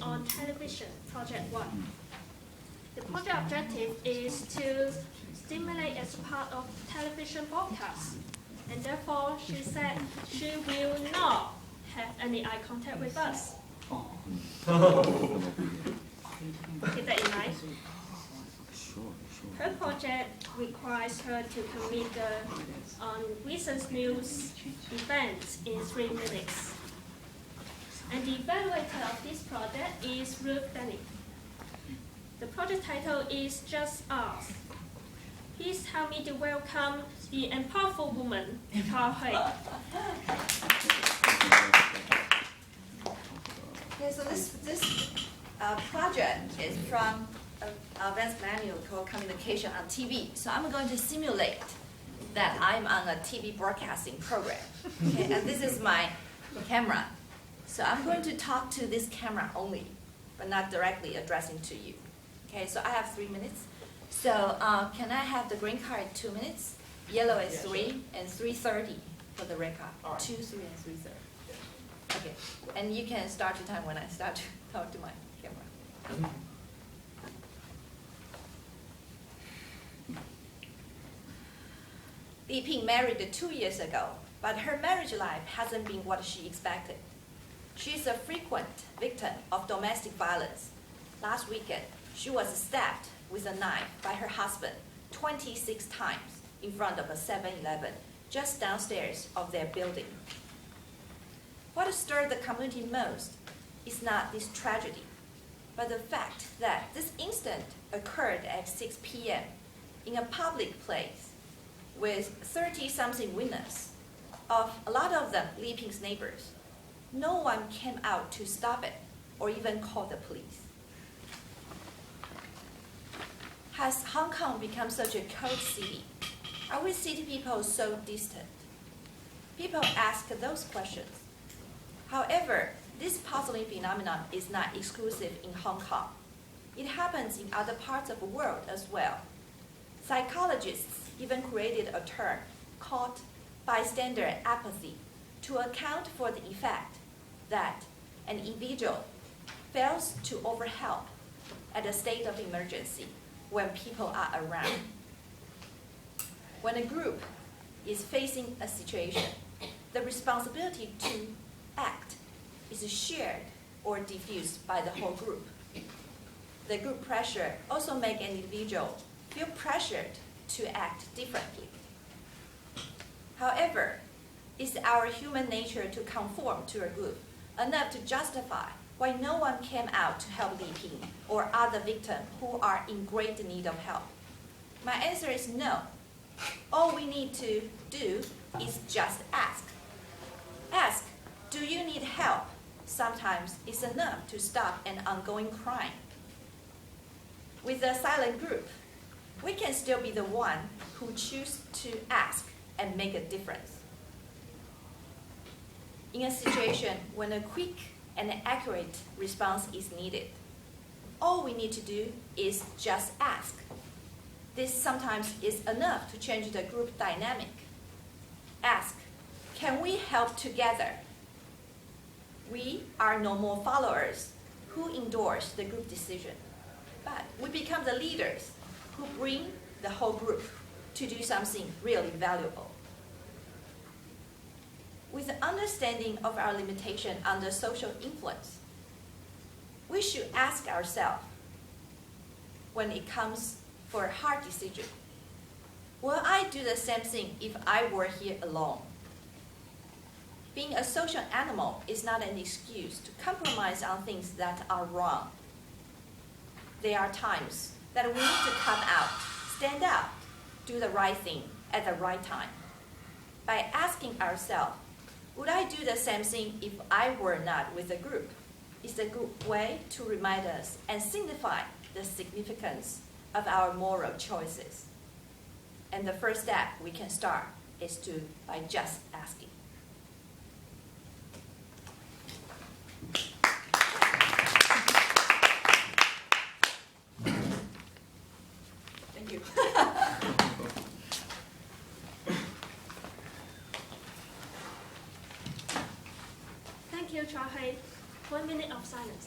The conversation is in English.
on Television, Project 1. The project objective is to stimulate as part of television broadcast, and therefore she said she will not have any eye contact with us. Keep that in mind. Her project requires her to commit on recent news events in 3 minutes. And the evaluator of this project is Ruth Denny. The project title is Just Ask. Please help me to welcome the powerful woman, Chao Hui. Okay, so this project is from an advanced manual called Communication on TV. So I'm going to simulate that I'm on a TV broadcasting program. Okay, and this is my camera. So I'm going to talk to this camera only, but not directly addressing to you. Okay, so I have 3 minutes. So can I have the green card 2 minutes? Yellow is 3, and 3:30 for the red card. Right. 2, 3, and 3:30. Okay, and you can start your time when I start to talk to my camera. Li Ping married 2 years ago, but her marriage life hasn't been what she expected. She's a frequent victim of domestic violence. Last weekend, she was stabbed with a knife by her husband 26 times in front of a 7-Eleven just downstairs of their building. What stirred the community most is not this tragedy, but the fact that this incident occurred at 6 p.m. in a public place with 30-something witnesses, a lot of them Li Ping's neighbors. No one came out to stop it or even call the police. Has Hong Kong become such a cold city? Are we city people so distant? People ask those questions. However, this puzzling phenomenon is not exclusive in Hong Kong. It happens in other parts of the world as well. Psychologists even created a term called bystander apathy to account for the effect that an individual fails to overhelp at a state of emergency when people are around. When a group is facing a situation, the responsibility to act is shared or diffused by the whole group. The group pressure also makes an individual feel pressured to act differently. However, it's our human nature to conform to a group enough to justify why no one came out to help Li Ping or other victims who are in great need of help. My answer is no. All we need to do is just ask. Ask, do you need help? Sometimes it's enough to stop an ongoing crime. With a silent group, we can still be the one who choose to ask and make a difference. In a situation when a quick and accurate response is needed, all we need to do is just ask. This sometimes is enough to change the group dynamic. Ask, can we help together? We are no more followers who endorse the group decision, but we become the leaders who bring the whole group to do something really valuable. With the understanding of our limitation under social influence, we should ask ourselves, when it comes for a hard decision, will I do the same thing if I were here alone? Being a social animal is not an excuse to compromise on things that are wrong. There are times that we need to come out, stand out, do the right thing at the right time. By asking ourselves, would I do the same thing if I were not with a group? Is a good way to remind us and signify the significance of our moral choices. And the first step we can start is by just asking. Thank you. Thank you, Chao Hui. 1 minute of silence.